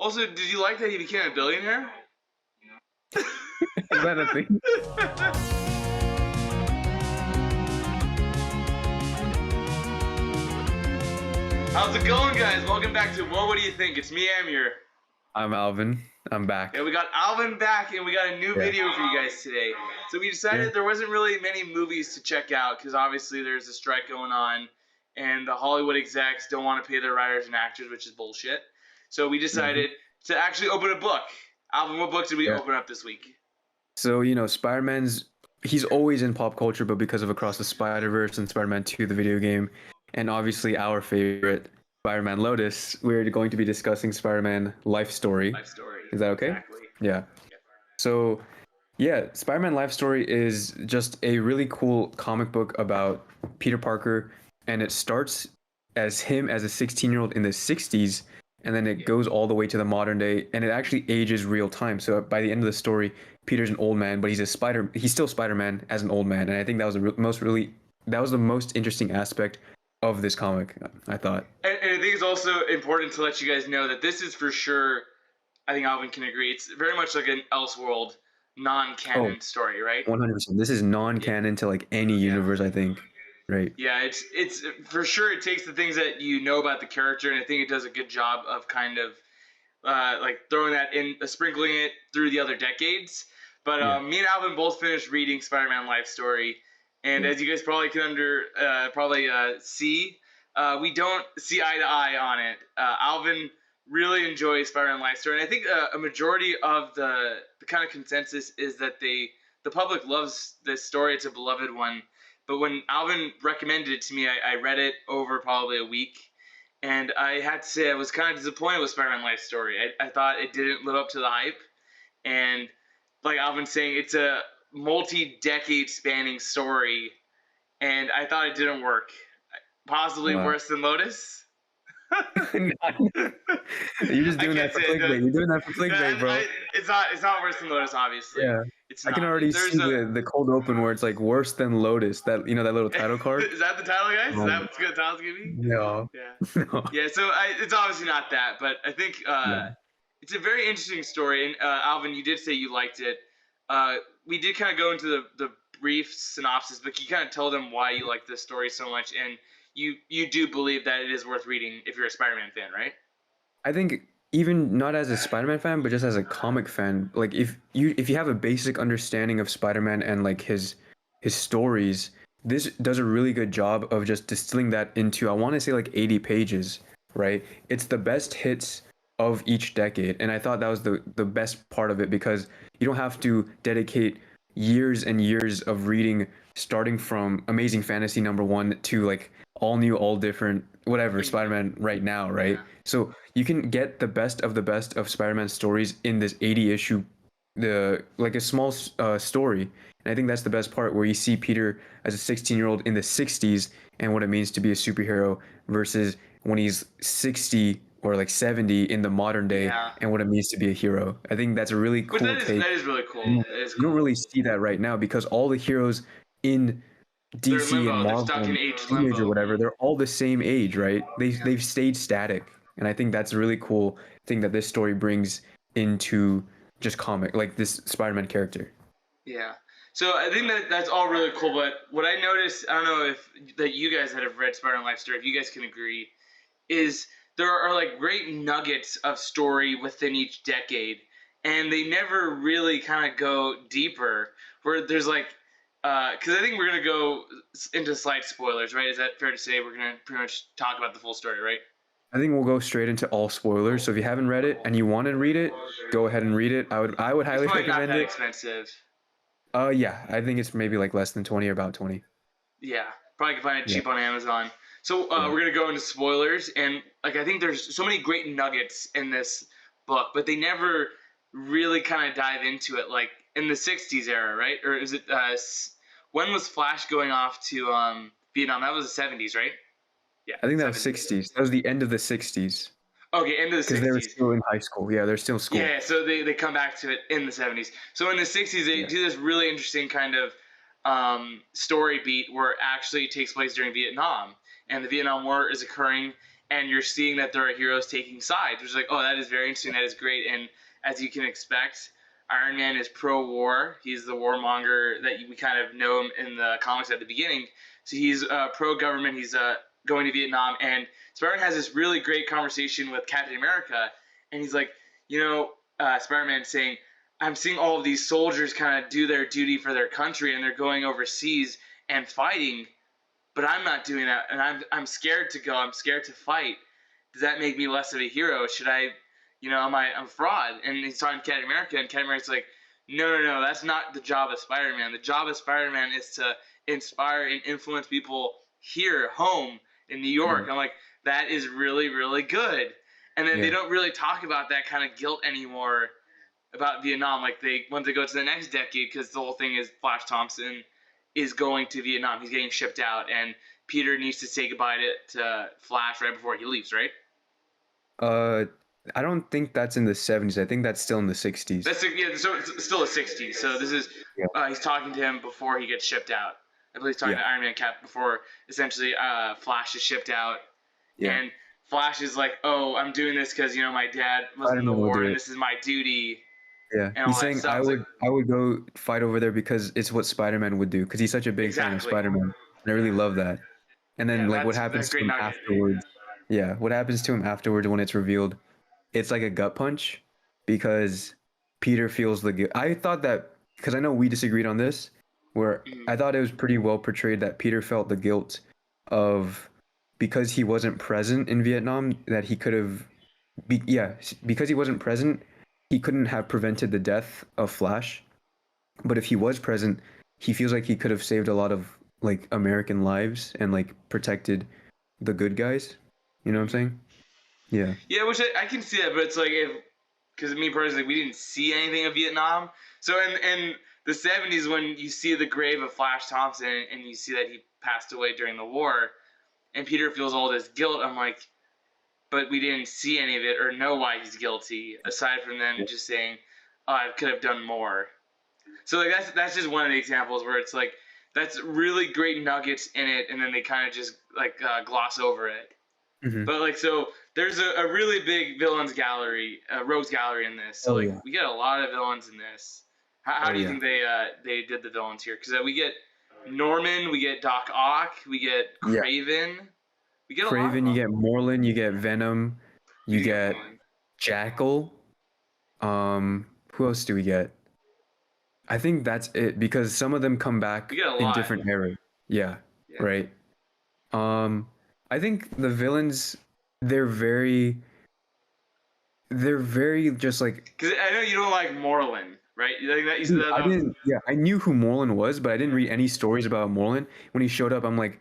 Also, did you like that he became a billionaire? Is that a thing? How's it going, guys? Welcome back to What Do You Think? It's me, Amir. I'm Alvin. I'm back. Yeah, we got Alvan back, and we got a new video for you guys today. So we decided there wasn't really many movies to check out because obviously there's a strike going on, and the Hollywood execs don't want to pay their writers and actors, which is bullshit. So we decided to actually open a book. Alvin, what book did we open up this week? So, Spider-Man's, he's always in pop culture, but because of Across the Spider-Verse and Spider-Man 2, the video game, and obviously our favorite, Spider-Man Lotus, we're going to be discussing Spider-Man Life Story. Is that okay? Exactly. Yeah. So, Spider-Man Life Story is just a really cool comic book about Peter Parker, and it starts as him as a 16-year-old in the 60s, and then it goes all the way to the modern day, and it actually ages real time. So by the end of the story, Peter's an old man, but he's still Spider-Man as an old man, and I think that was the most interesting aspect of this comic, I thought. And I think it's also important to let you guys know that this is for sure, I think Alvin can agree, it's very much like an Elseworld non-canon story, right? 100%. This is non-canon to like any universe, I think. Right. Yeah, it's for sure. It takes the things that you know about the character, and I think it does a good job of kind of like throwing that in, sprinkling it through the other decades. But me and Alvin both finished reading Spider-Man Life Story, and as you guys probably can see, we don't see eye to eye on it. Alvin really enjoys Spider-Man Life Story, and I think a majority of the kind of consensus is that the public loves this story. It's a beloved one. But when Alvin recommended it to me, I read it over probably a week, and I had to say I was kind of disappointed with Spider-Man Life Story. I thought it didn't live up to the hype, and like Alvin's saying, it's a multi-decade spanning story, and I thought it didn't work. Possibly worse than Lotus. You're just doing that for clickbait. You're doing that for clickbait, bro. It's not worse than Lotus, obviously. Yeah. I can already see the cold open where it's like worse than Lotus. That that little title card. Is that the title, guys? Is that what's good titles give me? No. Yeah. No. Yeah. So it's obviously not that, but I think it's a very interesting story. And Alvin, you did say you liked it. We did kind of go into the brief synopsis, but you kind of told them why you like this story so much, and you do believe that it is worth reading if you're a Spider-Man fan, right? I think even not as a Spider-Man fan, but just as a comic fan, like if you have a basic understanding of Spider-Man and like his stories, this does a really good job of just distilling that into, I want to say, like 80 pages, right? It's the best hits of each decade, and I thought that was the best part of it, because you don't have to dedicate years and years of reading, starting from Amazing Fantasy #1 to like all new, all different, whatever, Spider-Man right now, right? So you can get the best of Spider-Man stories in this 80-issue, like a small story. And I think that's the best part, where you see Peter as a 16-year-old in the 60s and what it means to be a superhero versus when he's 60 or like 70 in the modern day and what it means to be a hero. I think that's a really cool take. That is really cool. You don't really see that right now, because all the heroes in DC and Marvel, teenage or whatever, they're all the same age, right? They've stayed static, and I think that's a really cool thing that this story brings into just comic, like this Spider-Man character. Yeah. So I think that's all really cool. But what I noticed, I don't know if that you guys that have read Spider-Man Life Story, if you guys can agree, is there are like great nuggets of story within each decade, and they never really kind of go deeper. Where there's like, because I think we're going to go into slight spoilers, right? Is that fair to say? We're going to pretty much talk about the full story, right? I think we'll go straight into all spoilers. So if you haven't read it and you want to read it, go ahead and read it. I would highly recommend it. It's not that expensive. Yeah, I think it's maybe like less than 20 or about 20. Yeah, probably can find it cheap on Amazon. So we're going to go into spoilers, and like I think there's so many great nuggets in this book, but they never really kind of dive into it, like in the 60s era, right? Or is it when was Flash going off to Vietnam? That was the 70s, right? Yeah. I think that was 60s. That was the end of the 60s. Okay, end of the 60s. Because they were still in high school. Yeah, they're still in school. Yeah, so they come back to it in the 70s. So in the 60s, they do this really interesting kind of story beat where it actually takes place during Vietnam. And the Vietnam War is occurring, and you're seeing that there are heroes taking sides, which is like, oh, that is very interesting. That is great. And as you can expect, Iron Man is pro-war. He's the warmonger that we kind of know him in the comics at the beginning. So he's pro-government. He's going to Vietnam, and Spider-Man has this really great conversation with Captain America, and he's like, Spider-Man saying, I'm seeing all of these soldiers kind of do their duty for their country, and they're going overseas and fighting, but I'm not doing that, and I'm scared to go. I'm scared to fight. Does that make me less of a hero? Should I, I'm a fraud? And he's talking to Captain America, and Captain America's like, no, that's not the job of Spider-Man. The job of Spider-Man is to inspire and influence people here, home in New York. Mm-hmm. I'm like, that is really, really good. And then they don't really talk about that kind of guilt anymore about Vietnam. Like once they go to the next decade, because the whole thing is Flash Thompson is going to Vietnam. He's getting shipped out, and Peter needs to say goodbye to Flash right before he leaves, right? I don't think that's in the 70s. I think that's still in the 60s. So it's still the 60s. So this is he's talking to him before he gets shipped out. I believe he's talking to Iron Man Cap before essentially Flash is shipped out. Yeah. And Flash is like, oh, I'm doing this because my dad was in the war and this is my duty. Yeah, he's saying I would go fight over there because it's what Spider-Man would do, because he's such a big fan of Spider-Man. And I really love that. And then what happens to him afterwards? Yeah, what happens to him afterwards when it's revealed? It's like a gut punch, because Peter feels the guilt. I thought that, because I know we disagreed on this, where I thought it was pretty well portrayed that Peter felt the guilt of, because he wasn't present in Vietnam, that he could have, because he wasn't present, he couldn't have prevented the death of Flash. But if he was present, he feels like he could have saved a lot of like American lives and like protected the good guys. You know what I'm saying? Yeah. Yeah, which I can see that, but it's like, because me personally, we didn't see anything of Vietnam. So in the 70s, when you see the grave of Flash Thompson and you see that he passed away during the war, and Peter feels all this guilt, I'm like, but we didn't see any of it or know why he's guilty, aside from them just saying, oh, I could have done more. So like that's just one of the examples where it's like, that's really great nuggets in it, and then they kind of just like gloss over it. Mm-hmm. But like, so there's a really big villains gallery, rogues gallery in this. So we get a lot of villains in this. How do you think they did the villains here? Because we get Norman, we get Doc Ock, we get Craven. We get Craven, you get Morlun, you get Venom, you get Jackal. Who else do we get? I think that's it, because some of them come back in different eras. Yeah, right. I think the villains, they're very just like. Because I know you don't like Morlun, right? I knew who Morlun was, but I didn't read any stories about Morlun. When he showed up, I'm like,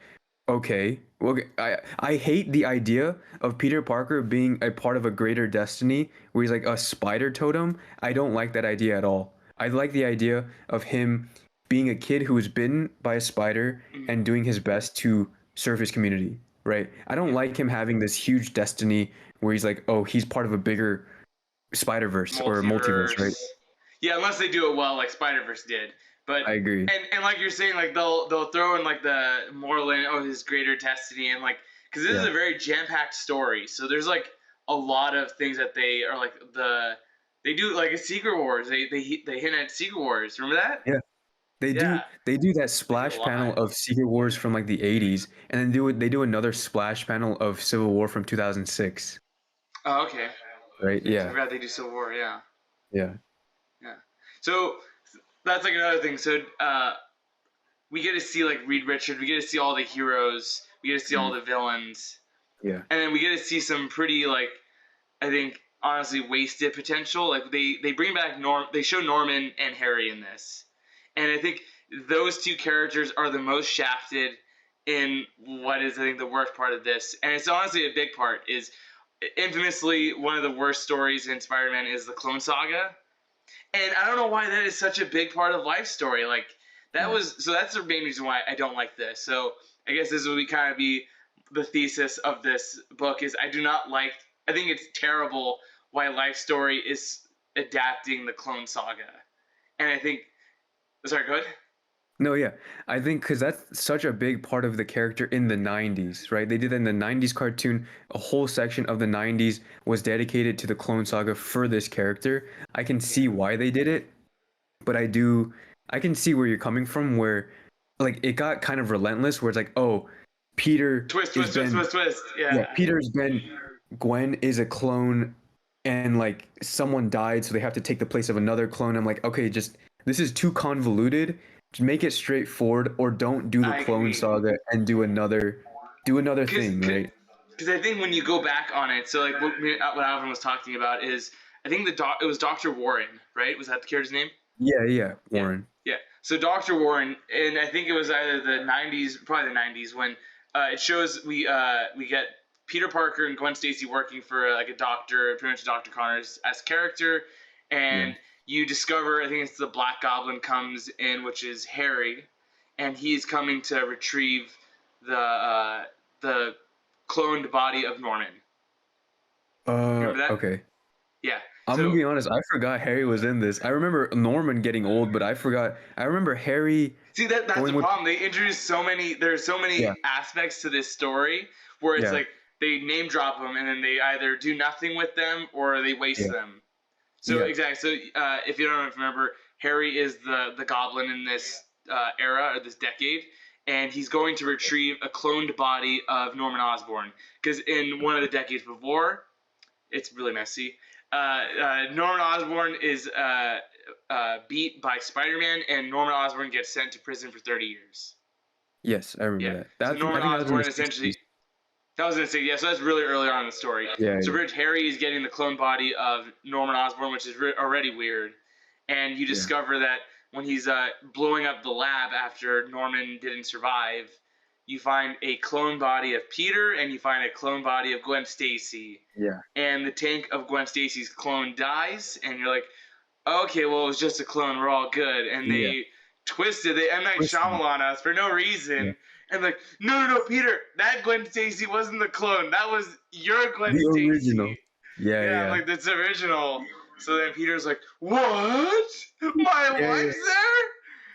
okay. Well, I hate the idea of Peter Parker being a part of a greater destiny where he's like a spider totem. I don't like that idea at all. I like the idea of him being a kid who was bitten by a spider and doing his best to serve his community, right? I don't like him having this huge destiny where he's like, oh, he's part of a bigger Spider-Verse or multiverse, right? Yeah, unless they do it well like Spider-Verse did. But I agree. And like you're saying, like they'll throw in like the Morlun, his greater destiny, and like, because this is a very jam-packed story. So there's like a lot of things that they are like they do like a Secret Wars. They hint at Secret Wars. Remember that? Yeah. They do that splash panel of Secret Wars from like the 80s, and then they do another splash panel of Civil War from 2006. Oh, okay. Right? Yeah. I forgot they do Civil War, yeah. Yeah. Yeah. So that's like another thing. So we get to see like Reed Richards, we get to see all the heroes, we get to see all the villains. Yeah. And then we get to see some pretty like, I think honestly wasted potential. Like they bring back they show Norman and Harry in this. And I think those two characters are the most shafted in what is, I think, the worst part of this. And it's honestly a big part. Is infamously one of the worst stories in Spider-Man is the Clone Saga. And I don't know why that is such a big part of Life's story. Like so that's the main reason why I don't like this. So I guess this would kind of be the thesis of this book is I think it's terrible why Life's story is adapting the Clone Saga. And I think, sorry, go ahead. No, yeah. I think because that's such a big part of the character in the 90s, right? They did that in the 90s cartoon. A whole section of the 90s was dedicated to the Clone Saga for this character. I can see Yeah. why they did it, but I can see where you're coming from, where like it got kind of relentless, where it's like, oh, Peter Twist, is twist, twist, Ben. twist, twist. Yeah, Yeah. Peter's Ben. Gwen is a clone, and like someone died, so they have to take the place of another clone. I'm like, okay, just this is too convoluted. Just make it straightforward, or don't do the I Clone agree. Saga and do another Because thing, right? I think when you go back on it, so like what Alvin was talking about is, I think it was Dr. Warren, right? Was that the character's name? Yeah, Yeah, Warren. yeah. So Dr. Warren, and I think it was either the '90s, probably the '90s, when it shows we get Peter Parker and Gwen Stacy working for like a doctor, pretty much Dr. Connors as character, Yeah. and you discover I think it's the Black Goblin comes in, which is Harry, and he's coming to retrieve the cloned body of Norman. Remember that? Okay. Yeah. I'm gonna So be honest. I forgot Harry was in this. I remember Norman getting old, but I forgot. I remember Harry see that's the going with. problem. They introduce so many. There's so many Yeah, aspects to this story where it's yeah, like they name drop them and then they either do nothing with them or they waste yeah, them. So yeah, exactly. So if you don't remember, Harry is the goblin in this era or this decade, and he's going to retrieve a cloned body of Norman Osborn because in one of the decades before, it's really messy. Norman Osborn is beat by Spider-Man, and Norman Osborn gets sent to prison for 30 years. yes. I remember Yeah. that. So I Norman think that was in the Osborn essentially. '60s. That was gonna say yeah. So that's really early on in the story. Yeah, So yeah, Rich Harry is getting the clone body of Norman Osborn, which is already weird, and you yeah, discover that when he's blowing up the lab after Norman didn't survive, you find a clone body of Peter and you find a clone body of Gwen Stacy, yeah, and the tank of Gwen Stacy's clone dies, and you're like, okay, well, it was just a clone. We're all good. And yeah. they twisted. They M. Night Twisted. Shyamalan us for no Yeah. reason. And like, no, Peter, that Gwen Stacy wasn't the clone. That was your Gwen The original. Stacy. Yeah, Yeah, I'm yeah. like, that's original. So then Peter's like, what? My Yeah, yeah, wife's there?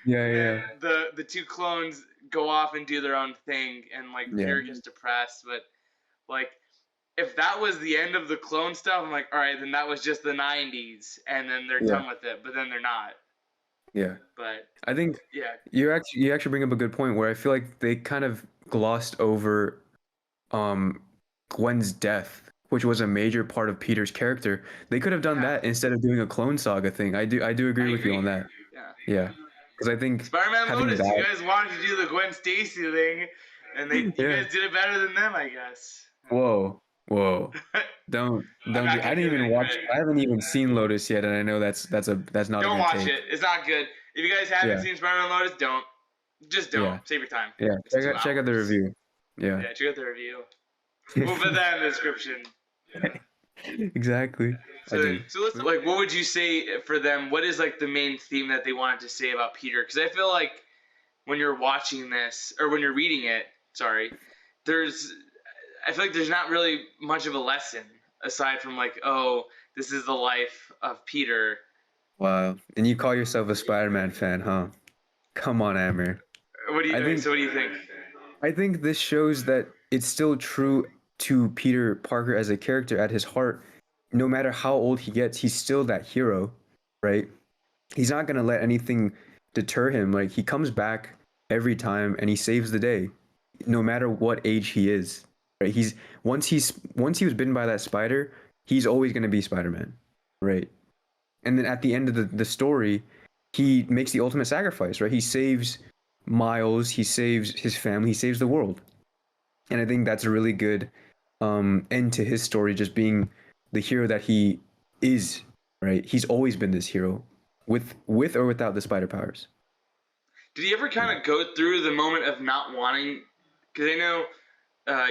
yeah, And yeah, then the two clones go off and do their own thing, and like yeah, Peter gets depressed. But like, if that was the end of the clone stuff, I'm like, all right, then that was just the '90s, and then they're yeah, done with it. But then they're not. yeah. But I think yeah, you actually bring up a good point where I feel like they kind of glossed over um Gwen's death, which was a major part of Peter's character. They could have done yeah, that instead of doing a clone saga thing. I do I agree with you on agree. that. Yeah, Yeah. Because I think Spider-Man having Lotus, you that. guys wanted to do the Gwen Stacy thing, and you Yeah. guys did it better than them, I guess. Whoa. Whoa. I'm Don't do not I gonna didn't give even any watch credit. I haven't even seen Lotus yet, and I know that's not a Don't good watch take. it. It's not good. If you guys haven't Yeah. seen Spider-Man Lotus, don't. Just don't. Yeah. Save your time. Yeah. It's 2 Check out the hours. review. Yeah. Yeah, check out the review. We'll put that in the description. Yeah. Exactly. I So do. let's like, what would you say for them? What is like the main theme that they wanted to say about Peter? Because I feel like when you're watching this or when you're reading it, sorry, I feel like there's not really much of a lesson aside from like, oh, this is the life of Peter. Wow. And you call yourself a Spider-Man fan, huh? Come on, Amir. What do you I think So what do you think? I think this shows that it's still true to Peter Parker as a character at his heart. No matter how old he gets, he's still that hero, right? He's not gonna let anything deter him. Like he comes back every time and he saves the day, no matter what age he is. Right? Once he was bitten by that spider, he's always gonna be Spider-Man, right? And then at the end of the story, he makes the ultimate sacrifice, right? He saves Miles, he saves his family, he saves the world. And I think that's a really good end to his story, just being the hero that he is, right? He's always been this hero, with or without the spider powers. Did he ever kind of go through the moment of not wanting? Because I know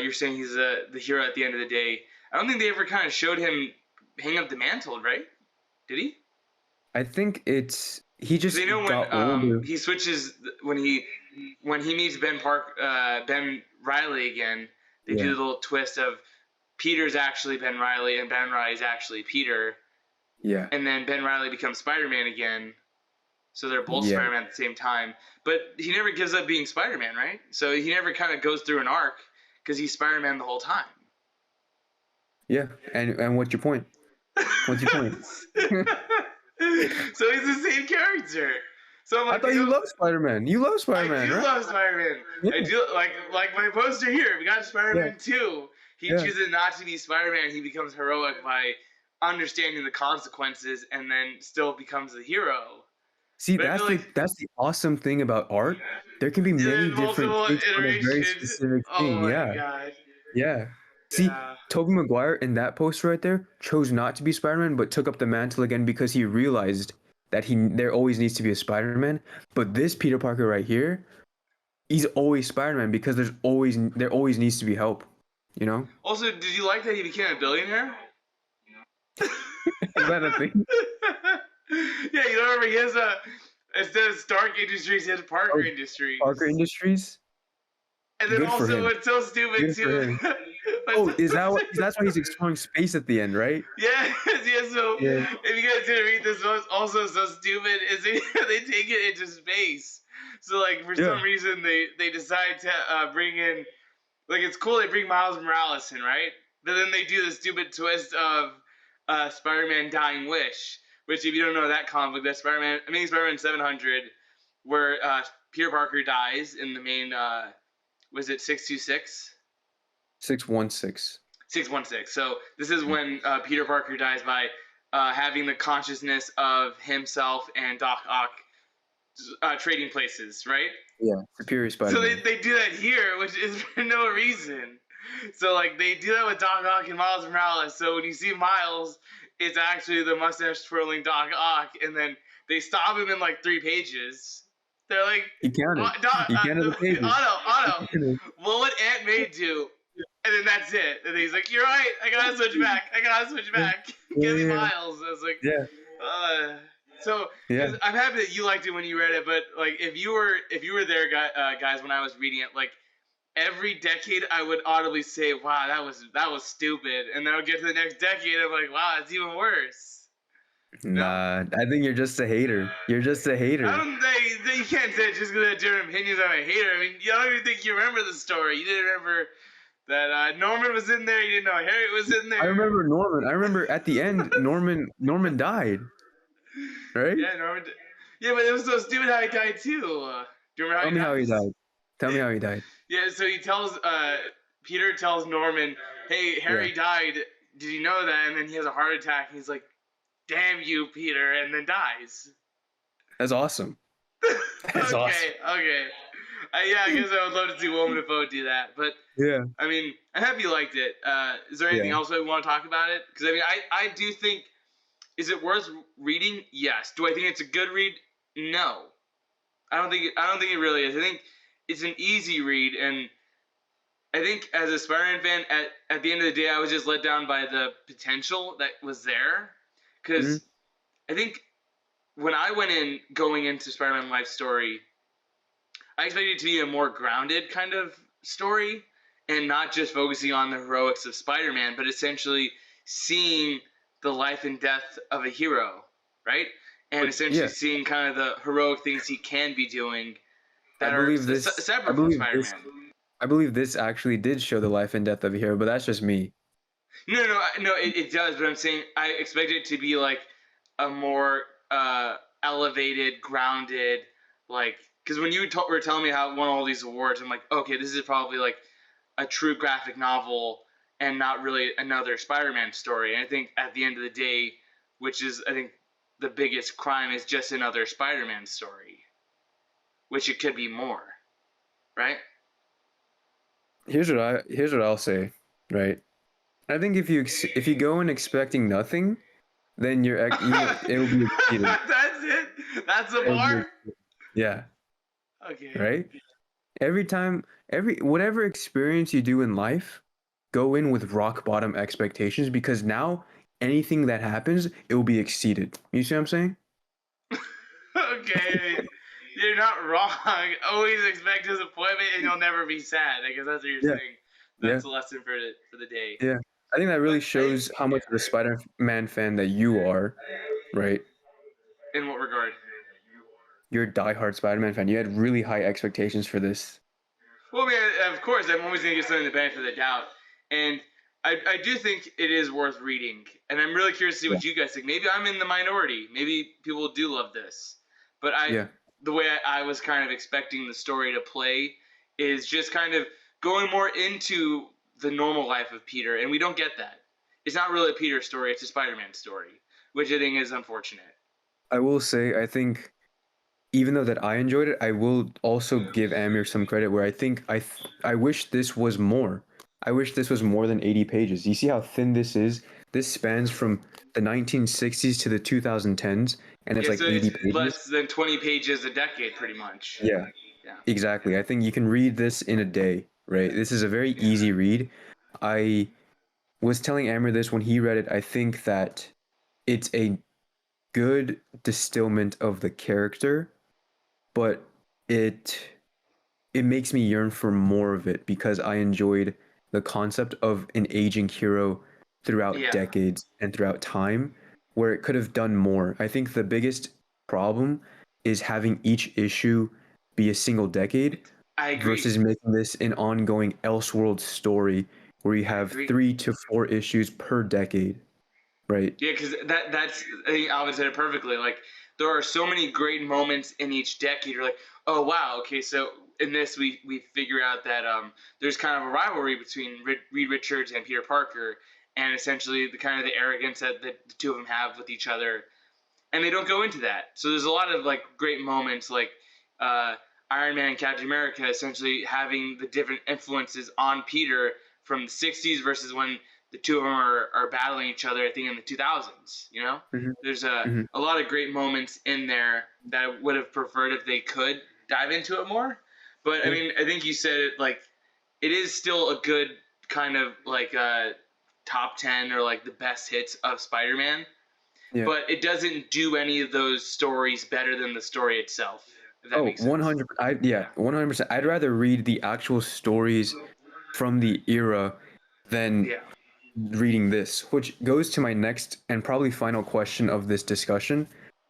you're saying he's the hero at the end of the day. I don't think they ever kind of showed him hang up the mantle, right? Did he? I think he Because just you know when got older. he switches when he meets Ben Riley again, they do Yeah, the little twist of Peter's actually Ben Riley and Ben Riley's actually Peter, yeah, and then Ben Riley becomes Spider-Man again. So they're both Yeah. Spider-Man at the same time. But he never gives up being Spider-Man, right? So he never kind of goes through an arc because he's Spider-Man the whole time. Yeah. And what's your point? What's your point? So he's the same character. So I'm I like, thought you loved Spider-Man. You love I Spider-Man, do right? love Spider-Man. Yeah. I do like my poster here. We got Spider-Man 2. He Yeah. chooses not to be Spider-Man. He becomes heroic by understanding the consequences and then still becomes a hero. See, But I feel like that's the awesome thing about art. There can be many there's different multiple takes on a very iterations. specific Oh thing. my Yeah. god. Yeah. See, Yeah. Tobey Maguire in that poster right there chose not to be Spider-Man, but took up the mantle again because he realized that there always needs to be a Spider-Man. But this Peter Parker right here, he's always Spider-Man because there always needs to be help. You know? Also, did you like that he became a billionaire? Is that a thing? Yeah, you don't remember he has instead of Stark Industries, he has Parker Industries. Parker Industries? And then Good for also him. what's so stupid Good for too. him. Oh, that's why he's exploring space at the end, right? Yes, yeah, so Yeah. if you guys didn't read this, what's also so stupid is they take it into space. So like for some reason they decide to bring in, like, it's cool they bring Miles Morales in, right? But then they do the stupid twist of Spider-Man Dying Wish, which if you don't know that comic book, that's Amazing Spider-Man 700, where Peter Parker dies in the main, was it 626? 616. 616. So this is when Peter Parker dies by having the consciousness of himself and Doc Ock trading places, right? Yeah, Superior Spider-Man. So they do that here, which is for no reason. So like they do that with Doc Ock and Miles Morales. So when you see Miles, it's actually the mustache twirling Doc Ock, and then they stop him in like 3 pages. They're like, He counted. He counted the pages. Otto, what would Aunt May do? And then that's it. And he's like, "You're right. I gotta switch back. Give me Miles." I was like, Yeah. So I'm happy that you liked it when you read it, but like if you were there, guys, when I was reading it, like every decade I would audibly say, "Wow, that was stupid," and then I'll get to the next decade, and I'm like, "Wow, it's even worse." Nah, I think you're just a hater. You're just a hater. I don't think you can't say it just because I have different opinions. I'm a hater. I mean, I don't even think you remember the story. You didn't remember that Norman was in there. You didn't know Harry was in there. I remember Norman. I remember at the end, Norman died. Right? Yeah, Norman. Yeah, but it was so stupid how he died too. Do you remember Tell me how he died. Tell me how he died. Yeah, so he tells Peter tells Norman, "Hey, Harry died. Did you know that?" And then he has a heart attack. And he's like, "Damn you, Peter," and then dies. That's awesome. That's awesome. Okay. Yeah, I guess I would love to see Willem Dafoe do that. But yeah, I mean, I'm happy you liked it. Is there anything else we want to talk about it? Because I mean, I do think, is it worth reading? Yes. Do I think it's a good read? No. I don't think it really is. I think it's an easy read, and I think as a Spider-Man fan, at the end of the day, I was just let down by the potential that was there. Because I think when I went in going into Spider-Man Life Story, I expected it to be a more grounded kind of story and not just focusing on the heroics of Spider-Man, but essentially seeing the life and death of a hero, right? And essentially seeing kind of the heroic things he can be doing that are separate from Spider-Man. I believe this actually did show the life and death of a hero, but that's just me. No, it does, but I'm saying I expected it to be like a more elevated, grounded, like, because when you were telling me how it won all these awards, I'm like, okay, this is probably like a true graphic novel and not really another Spider-Man story. And I think at the end of the day, which is, I think, the biggest crime, is just another Spider-Man story, which it could be more, right? Here's what I'll say, right? I think if you go in expecting nothing, then it will be exceeded. That's it. That's the bar. Yeah. Okay. Right? Whatever experience you do in life, go in with rock bottom expectations, because now anything that happens, it will be exceeded. You see what I'm saying? Okay. You're not wrong. Always expect disappointment and you'll never be sad. I guess that's what you're saying. That's the lesson for the day. Yeah. I think that really shows how much of a Spider-Man fan that you are, right? In what regard? you're a diehard Spider-Man fan. You had really high expectations for this. Well, I mean, of course, I'm always going to give something the benefit of the doubt. And I do think it is worth reading. And I'm really curious to see Yeah. what you guys think. Maybe I'm in the minority. Maybe people do love this. But Yeah. the way I was kind of expecting the story to play is just kind of going more into the normal life of Peter. And we don't get that. It's not really a Peter story. It's a Spider-Man story, which I think is unfortunate. I will say, I think even though that I enjoyed it, I will also give Amir some credit where I think I wish this was more. I wish this was more than 80 pages. You see how thin this is? This spans from the 1960s to the 2010s, and it's Yeah, like so 80 it's pages. less than 20 pages a decade, pretty much. Yeah, Yeah. exactly. I think you can read this in a day, right? This is a very easy read. I was telling Amir this when he read it. I think that it's a good distillment of the character, but it it makes me yearn for more of it because I enjoyed the concept of an aging hero throughout Yeah. decades and throughout time, where it could have done more. I think the biggest problem is having each issue be a single decade I agree. versus making this an ongoing Elseworld story where you have 3 to 4 issues per decade, right? Yeah, because that's I think Alvin said it perfectly. Like there are so many great moments in each decade. You're like, oh wow, okay, so in this we figure out that there's kind of a rivalry between Reed Richards and Peter Parker, and essentially the kind of the arrogance that the two of them have with each other, and they don't go into that. So there's a lot of like great moments like uh, Iron Man and Captain America essentially having the different influences on Peter from the 60s versus when the two of them are battling each other, I think in the 2000s, you know? Mm-hmm. There's Mm-hmm. a lot of great moments in there that I would have preferred if they could dive into it more. But I mean, I think you said it like it is still a good kind of like top 10 or like the best hits of Spider-Man, Yeah. but it doesn't do any of those stories better than the story itself. If that Oh, makes sense. 100. Yeah, 100%. I'd rather read the actual stories from the era than Yeah. reading this, which goes to my next and probably final question of this discussion.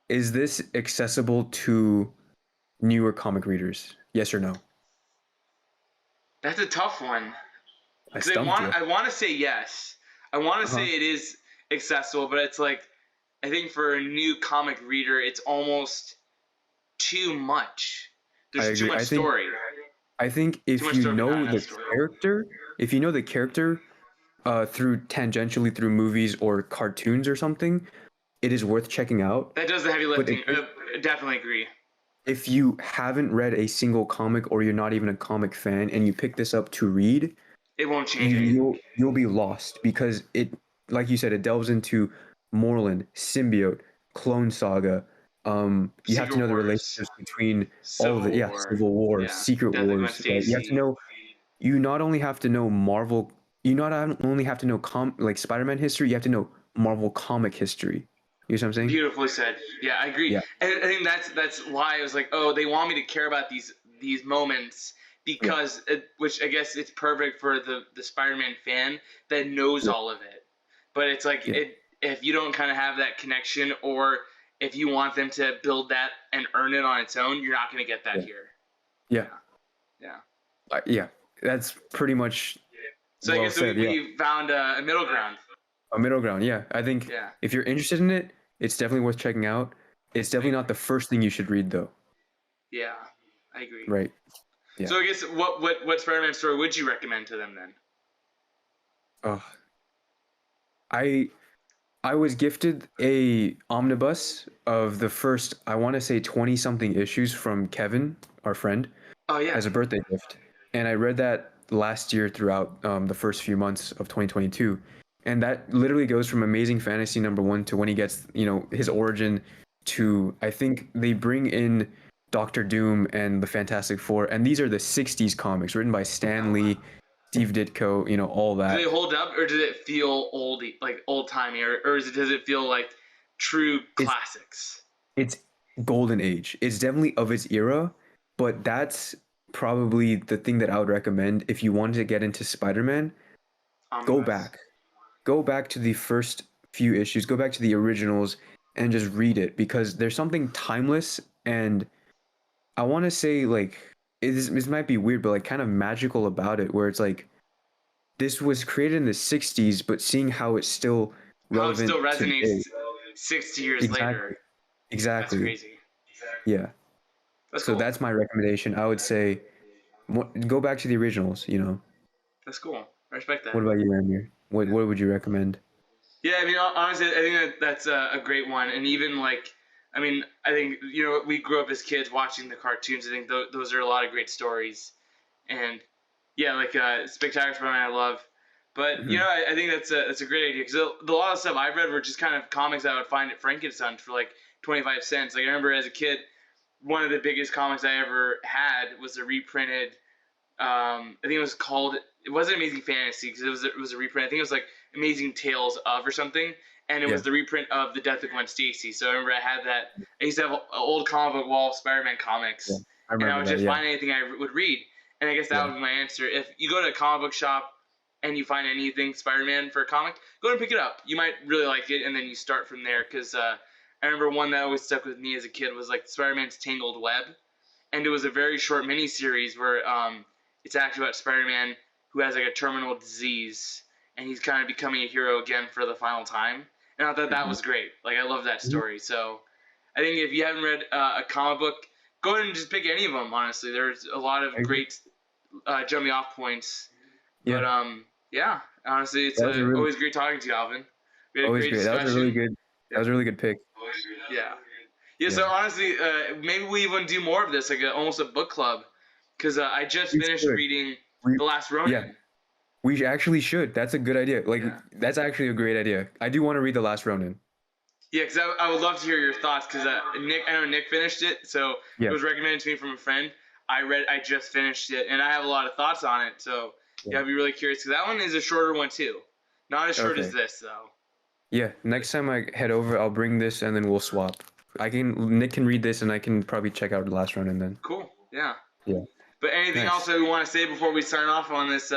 Is this accessible to newer comic readers? Yes or no? That's a tough one. I Because stumped you. I want to say yes. I want to Uh-huh. say it is accessible, but it's like I think for a new comic reader, it's almost too much. I There's too agree. much story. I think if much you story, not know enough the story. character, if you know the character through tangentially through movies or cartoons or something, it is worth checking out. That does the heavy But lifting. Definitely agree. if you haven't read a single comic or you're not even a comic fan and you pick this up to read, It won't change anything. you'll be lost because it, like you said, it delves into Moreland, Symbiote, Clone Saga. You have to know the relationships between all of it. Civil War, Yeah. Secret Death of Gwen Wars. Right? You have to Stacy. know. You not only have to know Marvel. You not only have to know like Spider-Man history. You have to know Marvel comic history. You know what I'm saying? Beautifully said. Yeah, I agree. Yeah. And I think that's why I was like, oh, they want me to care about these moments because which I guess it's perfect for the Spider-Man fan that knows Yeah. all of it. But it's like Yeah. if you don't kind of have that connection, or if you want them to build that and earn it on its own, you're not going to get that here. Yeah. Yeah. Yeah. That's pretty much. So well I guess said, we found a middle ground. A middle ground. Yeah. I think if you're interested in it, it's definitely worth checking out. It's definitely not the first thing you should read, though. Yeah, I agree. Right. Yeah. So I guess what Spider-Man story would you recommend to them then? I was gifted a omnibus of the first, I want to say 20 something issues from Kevin, our friend, Oh yeah. as a birthday gift. And I read that last year throughout the first few months of 2022. And that literally goes from Amazing Fantasy #1 to when he gets, his origin to, I think they bring in Doctor Doom and the Fantastic Four. And these are the 60s comics written by Stan Lee, Steve Ditko, all that. Do they hold up, or does it feel oldie, like old timey, or does it feel like true classics? It's golden age. It's definitely of its era, but that's probably the thing that I would recommend if you wanted to get into Spider-Man. Go back to the first few issues, go back to the originals and just read it, because there's something timeless and I want to say like this might be weird, but like kind of magical about it, where it's like this was created in the '60s, but seeing how it's still How it still relevant today. resonates 60 years Exactly. later. That's Exactly. crazy. Yeah. That's So cool. that's my recommendation. I would say go back to the originals. That's cool. I respect that. What about you, Amir? What would you recommend? Yeah, I mean, honestly, I think that's a great one. And even like, I mean, I think we grew up as kids watching the cartoons. I think those are a lot of great stories. And yeah, like Spectacular Spider-Man, I love. But Hmm. I think that's a great idea because a lot of stuff I've read were just kind of comics I would find at Frankenstein for like 25 cents. Like I remember as a kid, one of the biggest comics I ever had was a reprinted. I think it was called. It wasn't Amazing Fantasy because it was a reprint. I think it was like Amazing Tales of or something, and it Yeah. was the reprint of the Death of Gwen Stacy. So I remember I had that. I used to have an old comic book wall of Spider-Man Yeah. comics, I and I remember would that. just Yeah. find anything I would read. And I guess that Yeah. would be my answer. If you go to a comic book shop and you find anything Spider-Man for a comic, go and pick it up. You might really like it, and then you start from there. Because I remember one that always stuck with me as a kid was like Spider-Man's Tangled Web, and it was a very short miniseries where it's actually about Spider-Man who has like a terminal disease, and he's kind of becoming a hero again for the final time. And I thought that Mhm. was great. Like I love that Mhm. story. So I think if you haven't read a comic book, go ahead and just pick any of them. Honestly, there's a lot I of agree. great jumping off points. But Yeah. yeah, honestly, it's That was a really always great talking to you, Alvin. We had a always great great. That was a really discussion. good. That was a really good pick. Yeah. Yeah, so Yeah. honestly, maybe we even do more of this, like almost a book club, because I just We finished should. reading We The Last yeah. Ronin. We actually should. That's a good idea. Like Yeah. that's actually a great idea. I do want to read The Last Ronin. Yeah, because I would love to hear your thoughts, because I know Nick finished it, so it Yeah. was recommended to me from a friend. I just finished it, and I have a lot of thoughts on it, so yeah, Yeah. I'd be really curious, because that one is a shorter one too. Not as short as Okay. this, though. Yeah. Next time I head over, I'll bring this and then we'll swap. Nick can read this and I can probably check out The Last Ronin then. Cool, yeah. Yeah. But anything else Nice. that we want to say before we sign off on this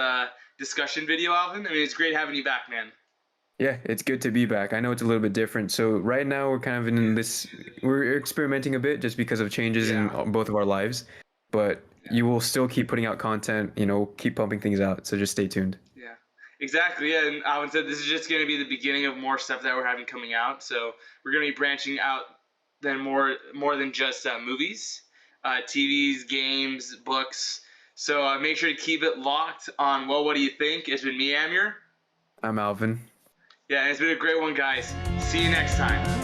discussion video, Alvin? I mean, it's great having you back, man. Yeah, it's good to be back. I know it's a little bit different. So right now we're kind of in this, we're experimenting a bit just because of changes in Yeah. both of our lives, but you will still keep putting out content, keep pumping things out. So just stay tuned. Yeah, exactly. Yeah, and Alvin said this is just going to be the beginning of more stuff that we're having coming out. So we're going to be branching out then more than just movies, TVs, games, books. So make sure to keep it locked on. Well, what do you think? It's been me, Amir. I'm Alvin. Yeah, and it's been a great one, guys. See you next time.